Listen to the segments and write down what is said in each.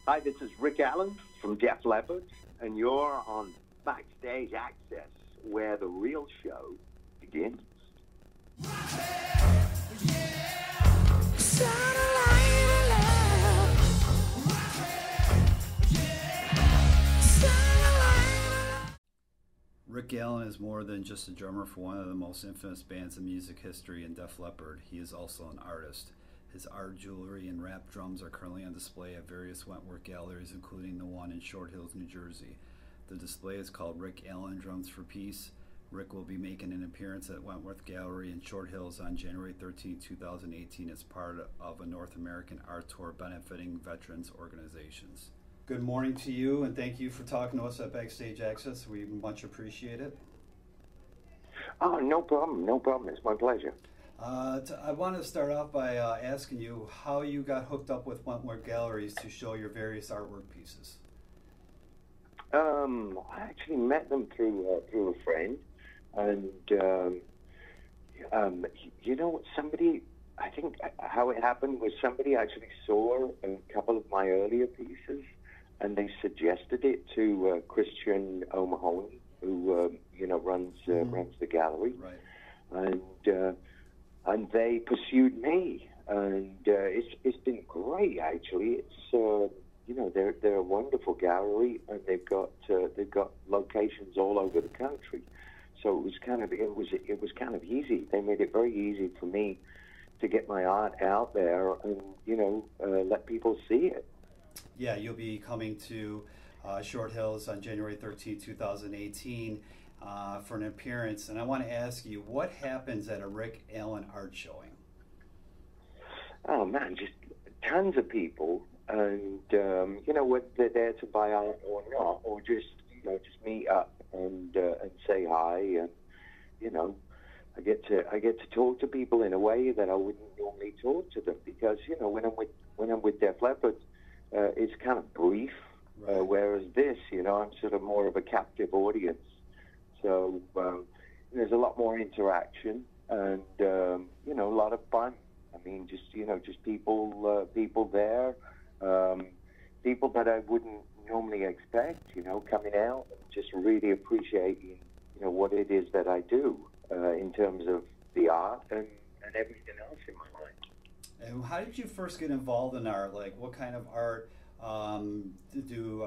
Hi, this is Rick Allen from Def Leppard, and you're on Backstage Access, where the real show begins. Rick Allen is more than just a drummer for one of the most infamous bands in music history in Def Leppard. He is also an artist. His art, jewelry, and wrapped drums are currently on display at various Wentworth galleries, including the one in Short Hills, New Jersey. The display is called Rick Allen Drums for Peace. Rick will be making an appearance at Wentworth Gallery in Short Hills on January 13, 2018 as part of a North American art tour benefiting veterans organizations. Good morning to you, and thank you for talking to us at Backstage Access. We much appreciate it. Oh, no problem, no problem. It's my pleasure. I want to start off by asking you how you got hooked up with Wentworth Galleries to show your various artwork pieces. I actually met them through a friend, and somebody. I think how it happened was somebody actually saw a couple of my earlier pieces, and they suggested it to Christian O'Mahony, who runs the gallery, right. And they pursued me, and it's been great actually. It's they're a wonderful gallery, and they've got locations all over the country. So it was kind of easy. They made it very easy for me to get my art out there and let people see it. Yeah, you'll be coming to Short Hills on January 13, 2018 for an appearance. And I want to ask you, what happens at a Rick Allen art showing? Oh, man, just tons of people. And, whether they're there to buy art or not, or just meet up and say hi. And, I get to talk to people in a way that I wouldn't normally talk to them because, when I'm with Def Leppard, it's kind of brief, right. Whereas this, I'm sort of more of a captive audience. So there's a lot more interaction and, a lot of fun. I mean, just people there, people that I wouldn't normally expect, coming out and just really appreciating, what it is that I do in terms of the art and everything else in my life. And how did you first get involved in art? Like, what kind of art do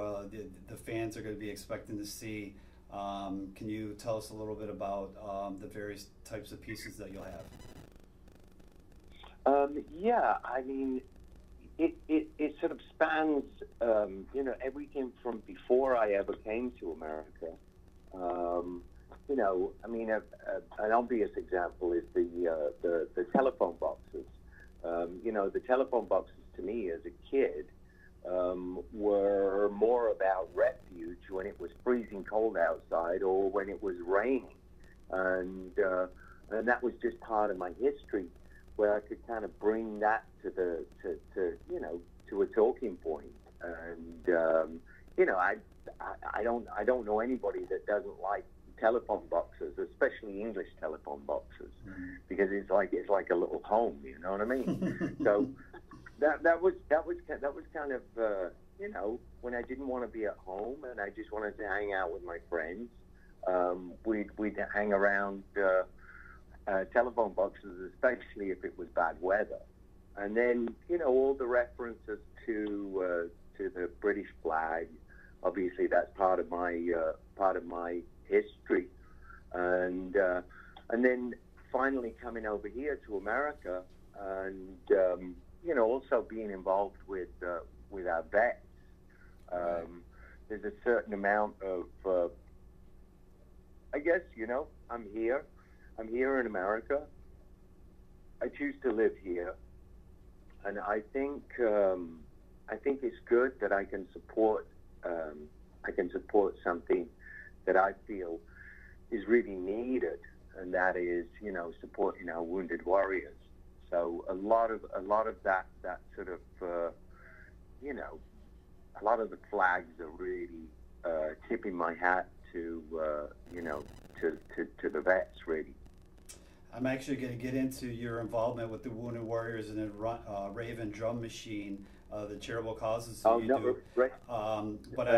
the fans are going to be expecting to see? Can you tell us a little bit about the various types of pieces that you'll have? Yeah, I mean, it sort of spans, everything from before I ever came to America. An obvious example is the telephone boxes. The telephone boxes to me as a kid were more about refuge when it was freezing cold outside or when it was raining, and that was just part of my history, where I could kind of bring that to a talking point. And I don't know anybody that doesn't like telephone boxes, especially English telephone boxes, because it's like a little home, you know what I mean? So that was kind of when I didn't want to be at home and I just wanted to hang out with my friends, we'd hang around telephone boxes, especially if it was bad weather. And then all the references to the British flag, obviously that's part of my history, and then finally coming over here to America, and also being involved with our vets. There's a certain amount of I guess I'm here in America. I choose to live here, and I think it's good that I can support something that I feel is really needed, and that is, supporting our wounded warriors. So a lot of that sort of, a lot of the flags are really tipping my hat to the vets, really. I'm actually going to get into your involvement with the Wounded Warriors and the Raven Drum Machine the charitable causes that Oh you no, do. But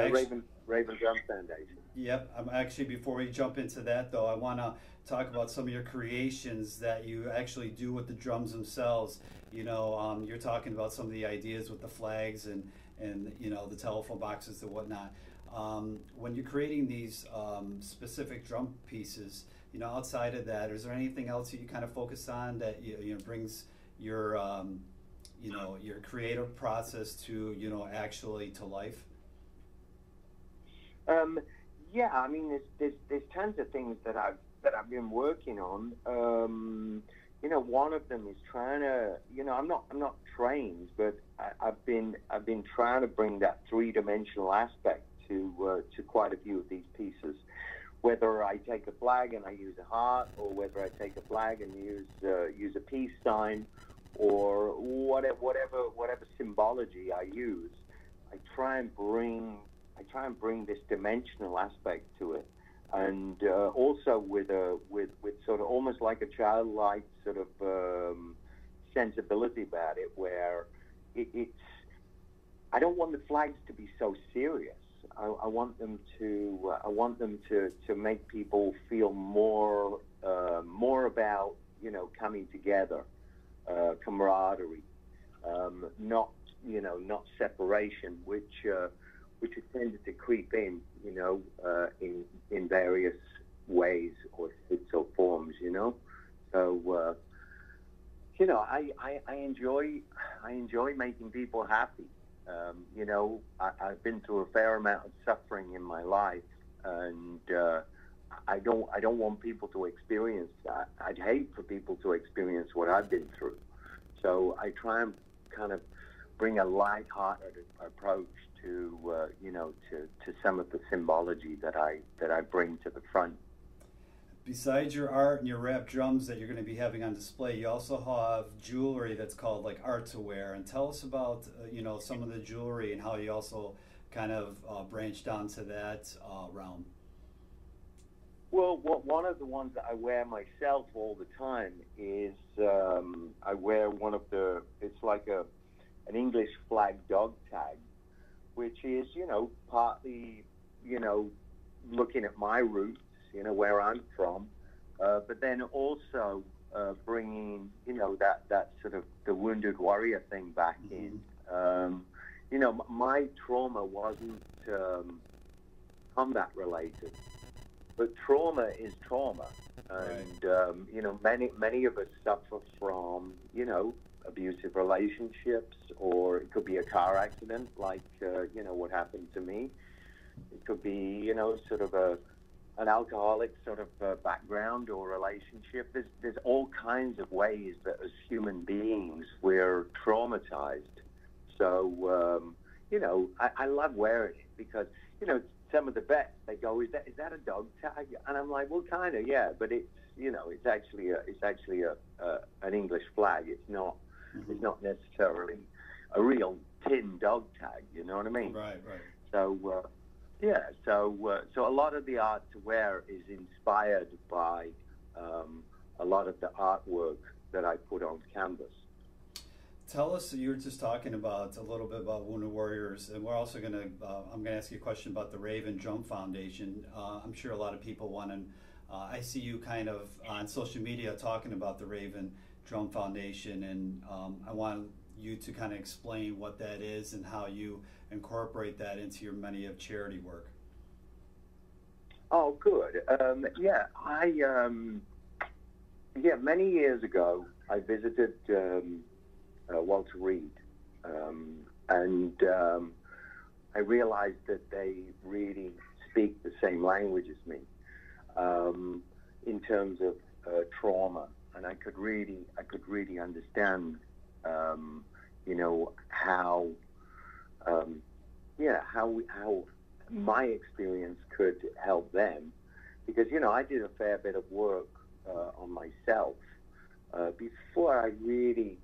Raven Drum Foundation. Yep. Actually, before we jump into that, though, I want to talk about some of your creations that you actually do with the drums themselves. You're talking about some of the ideas with the flags and the telephone boxes and whatnot. When you're creating these specific drum pieces, outside of that, is there anything else that you kind of focus on that brings your your creative process to actually to life? Yeah, I mean, there's tons of things that I've been working on. One of them is trying to, I'm not trained, but I've been trying to bring that three-dimensional aspect to quite a few of these pieces. Whether I take a flag and I use a heart, or whether I take a flag and use a peace sign, or whatever symbology I use, I try and bring this dimensional aspect to it, and also with sort of almost like a childlike sort of sensibility about it, where it's. I don't want the flags to be so serious. I want them to make people feel more about coming together, camaraderie, not separation, which has tended to creep in in various ways or shapes or forms, So I enjoy making people happy. I've been through a fair amount of suffering in my life, and I don't want people to experience that. I'd hate for people to experience what I've been through. So I try and kind of bring a light-hearted approach to some of the symbology that I bring to the front. Besides your art and your wrapped drums that you're going to be having on display, you also have jewelry that's called like art to wear. And tell us about some of the jewelry and how you also kind of branched onto that realm. Well, one of the ones that I wear myself all the time is I wear one of it's like an English flag dog tag, which is partly looking at my roots, where I'm from, but then also bringing, that sort of the wounded warrior thing back in. My trauma wasn't combat related, but trauma is trauma, and many of us suffer from abusive relationships, or it could be a car accident, like what happened to me. It could be sort of an alcoholic sort of background or relationship. There's all kinds of ways that as human beings we're traumatized. So I love wearing it because some of the vets, they go, is that a dog tag? And I'm like, well, kind of, yeah, but it's it's actually an English flag. It's not necessarily a real tin dog tag. You know what I mean? Right. So. So a lot of the art to wear is inspired by a lot of the artwork that I put on canvas. Tell us, you were just talking about a little bit about Wounded Warriors, and we're also going to, I'm going to ask you a question about the Raven Drum Foundation. I'm sure a lot of people want to, I see you kind of on social media talking about the Raven Drum Foundation, and I want you to kind of explain what that is and how you incorporate that into your many of charity work. Oh, good. Many years ago, I visited Walter Reed, and I realized that they really speak the same language as me in terms of trauma, and I could really understand, how my experience could help them, because I did a fair bit of work on myself before I really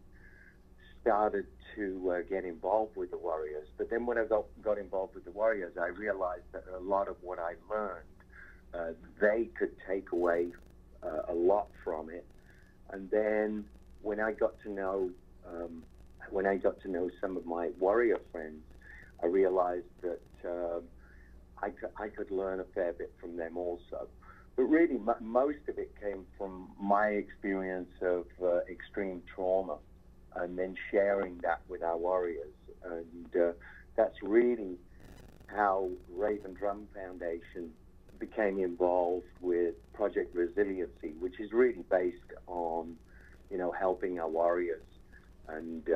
started to get involved with the Warriors. But then when I got involved with the Warriors, I realized that a lot of what I learned, they could take away a lot from it. And then when I got to know when I got to know some of my warrior friends, I realized that I could learn a fair bit from them also. But really, most of it came from my experience of extreme trauma, and then sharing that with our warriors. And that's really how Raven Drum Foundation became involved with Project Resiliency, which is really based on, helping our warriors and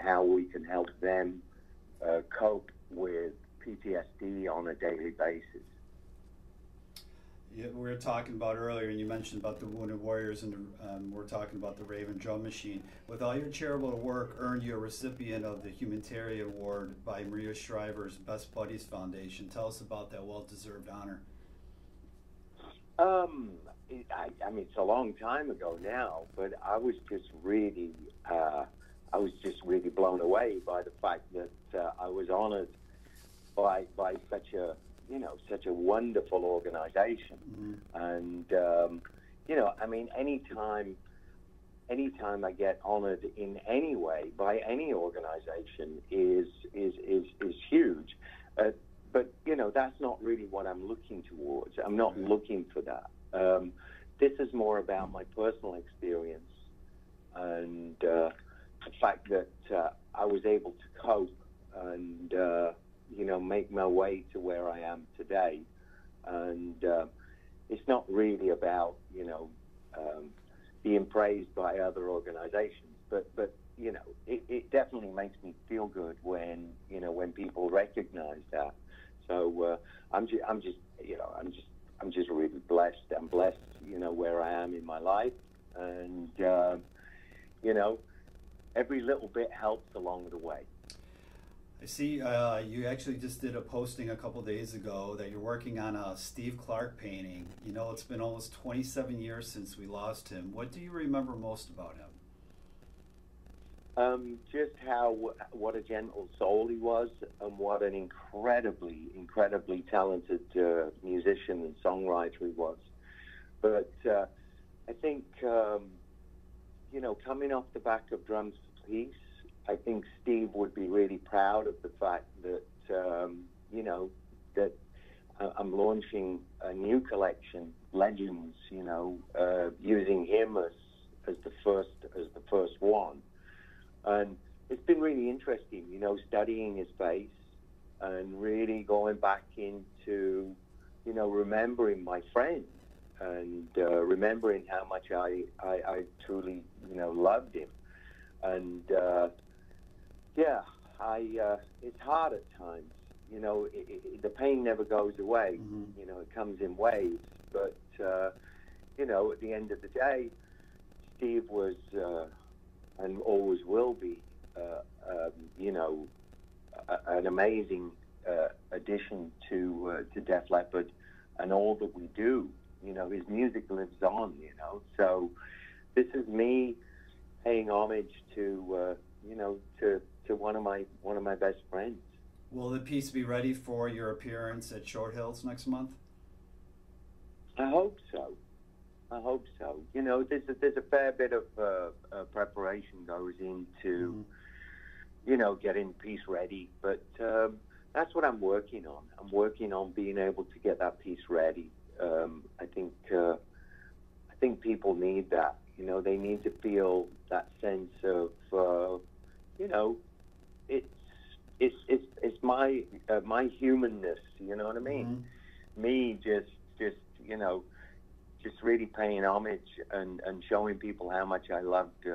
how we can help them cope with PTSD on a daily basis. Yeah, we were talking about earlier, and you mentioned about the Wounded Warriors, and we're talking about the Raven Drum Machine. With all your charitable work, earned you a recipient of the Humanitarian Award by Maria Shriver's Best Buddies Foundation. Tell us about that well-deserved honor. I mean, it's a long time ago now, but I was just really blown away by the fact that I was honored by such a wonderful organization. Mm-hmm. And I mean, anytime I get honored in any way by any organization is huge. But that's not really what I'm looking towards. I'm not looking for that. This is more about my personal experience and the fact that I was able to cope and make my way to where I am today. And it's not really about being praised by other organizations, but it definitely makes me feel good when people recognize that. So I'm just really blessed. I'm blessed, where I am in my life, and every little bit helps along the way. I see you actually just did a posting a couple days ago that you're working on a Steve Clark painting. It's been almost 27 years since we lost him. What do you remember most about him? Just what a gentle soul he was, and what an incredibly talented musician and songwriter he was. But I think, coming off the back of Drums for Peace, I think Steve would be really proud of the fact that, that I'm launching a new collection, Legends, using him as the first one. And it's been really interesting, studying his face and really going back into, remembering my friend and remembering how much I truly, loved him. And it's hard at times. The pain never goes away. Mm-hmm. It comes in waves. But at the end of the day, Steve was and always will be, an amazing addition to Def Leppard and all that we do. His music lives on. So this is me paying homage to one of my best friends. Will the piece be ready for your appearance at Short Hills next month? I hope so. There's a fair bit of preparation goes into, getting the piece ready. But that's what I'm working on. I'm working on being able to get that piece ready. I think people need that. They need to feel that sense of, it's my humanness. You know what I mean? Mm-hmm. Me just really paying homage and showing people how much I loved,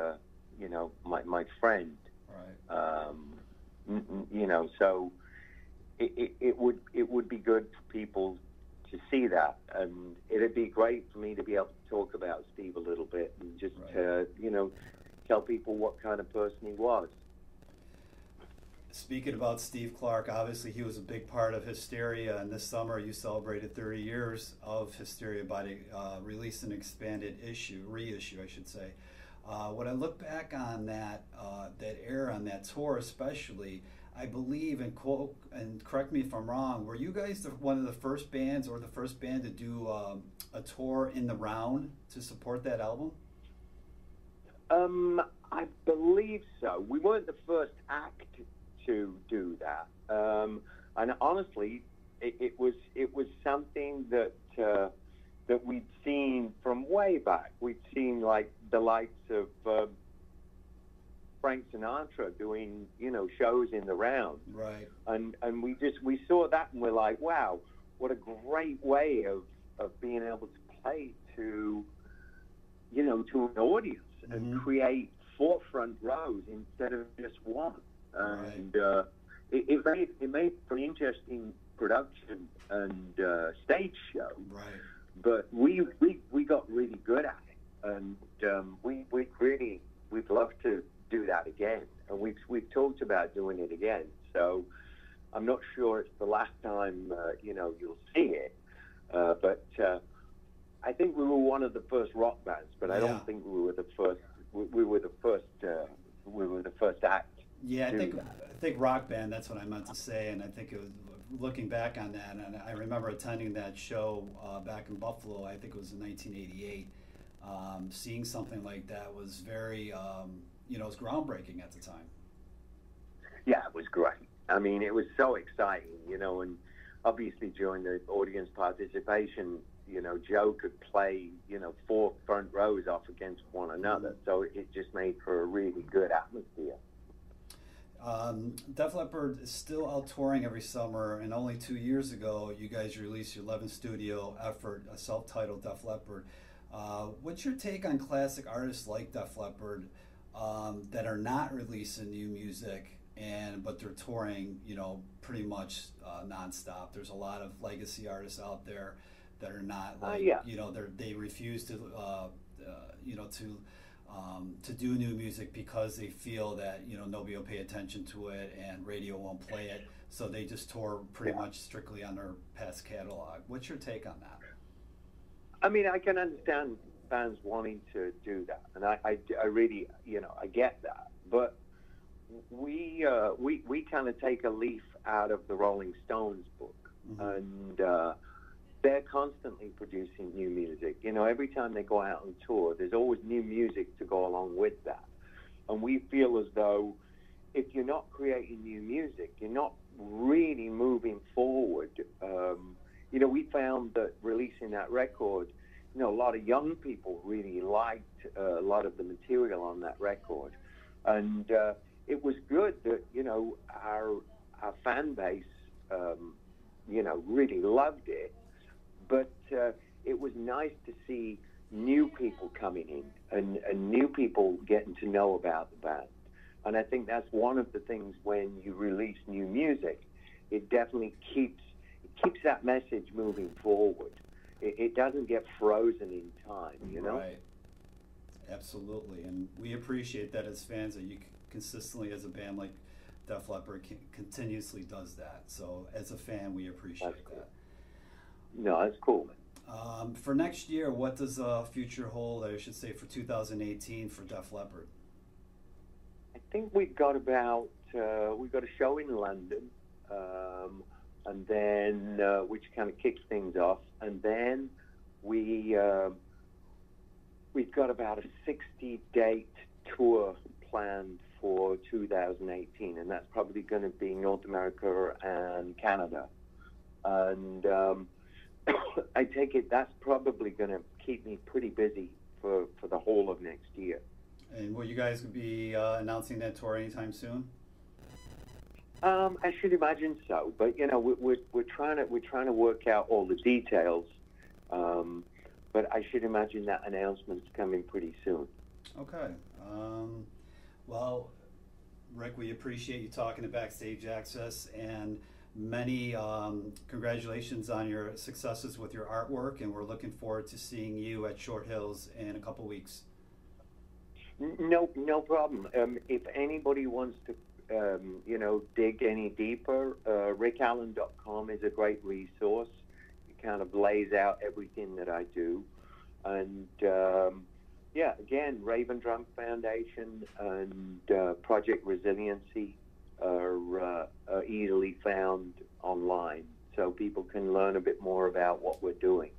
my friend. Right. So it would be good for people to see that, and it'd be great for me to be able to talk about Steve a little bit and just, tell people what kind of person he was. Speaking about Steve Clark, obviously he was a big part of Hysteria, and this summer you celebrated 30 years of Hysteria by releasing an expanded reissue, I should say. When I look back on that era, on that tour especially, I believe, and correct me if I'm wrong, were you guys one of the first bands or the first band to do a tour in the round to support that album? I believe so. We weren't the first act to do that, and honestly, it was something that that we'd seen from way back. We'd seen like the likes of Frank Sinatra doing, you know, shows in the round, Right. and we saw that and we're like, wow, what a great way of being able to play to, you know, to an audience and create 4 front rows instead of just one. And it made for an interesting production and stage show. Right. But we got really good at it, and we'd love to do that again. And we've talked about doing it again. So I'm not sure it's the last time you know, you'll see it, but I think we were one of the first rock bands, but I don't think we were the first. We were the first act. Yeah, I think rock band. That's what I meant to say, and I think it was looking back on that. And I remember attending that show back in Buffalo. I think it was in 1988. Seeing something like that was very, you know, it was groundbreaking at the time. Yeah, it was great. I mean, it was so exciting, you know, and obviously during the audience participation, you know, Joe could play, you know, 4 front rows off against one another. So it just made for a really good atmosphere. Def Leppard is still out touring every summer, and only 2 years ago, you guys released your 11th studio effort, a self-titled Def Leppard. What's your take on classic artists like Def Leppard that are not releasing new music, but they're touring, you know, pretty much nonstop? There's a lot of legacy artists out there that are not like, you know, they refuse to, you know, to do new music because they feel that, you know, nobody will pay attention to it and radio won't play it, so they just tour pretty much strictly on their past catalog. What's your take on that? I mean, I can understand fans wanting to do that, and I really, you know, I get that, but we kind of take a leaf out of the Rolling Stones book, and they're constantly producing new music. You know, every time they go out on tour, there's always new music to go along with that. And we feel as though if you're not creating new music, you're not really moving forward. You know, we found that releasing that record, you know, a lot of young people really liked a lot of the material on that record. And it was good that, you know, our fan base, you know, really loved it. But it was nice to see new people coming in and new people getting to know about the band. And I think that's one of the things when you release new music, it definitely keeps that message moving forward. It doesn't get frozen in time, you know? Right. Absolutely. And we appreciate that as fans, that you consistently, as a band like Def Leppard, continuously does that. So as a fan, we appreciate that. No, that's cool, man. For next year, what does the future hold, I should say, for 2018 for Def Leppard? I think we've got a show in London, and then which kind of kicks things off, and then we've got about a 60-date tour planned for 2018, and that's probably going to be North America and Canada. And I take it that's probably going to keep me pretty busy for the whole of next year. And will you guys be announcing that tour anytime soon? I should imagine so, but you know, we're trying to work out all the details. But I should imagine that announcement's coming pretty soon. Okay. Well, Rick, we appreciate you talking to Backstage Access, and many congratulations on your successes with your artwork, and we're looking forward to seeing you at Short Hills in a couple weeks. No problem. If anybody wants to, you know, dig any deeper, rickallen.com is a great resource. It kind of lays out everything that I do. And, yeah, again, Raven Drum Foundation and Project Resiliency are easily found online, so people can learn a bit more about what we're doing.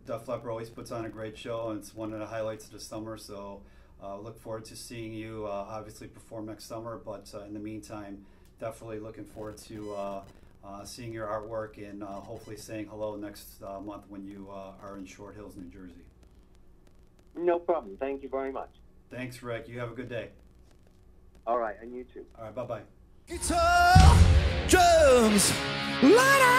Def Leppard always puts on a great show, and it's one of the highlights of the summer, so Look forward to seeing you obviously perform next summer, but in the meantime, definitely looking forward to seeing your artwork and hopefully saying hello next month when you are in Short Hills, New Jersey. No problem. Thank you very much. Thanks, Rick. You have a good day. All right, and you too. All right, bye-bye. Guitar, drums, light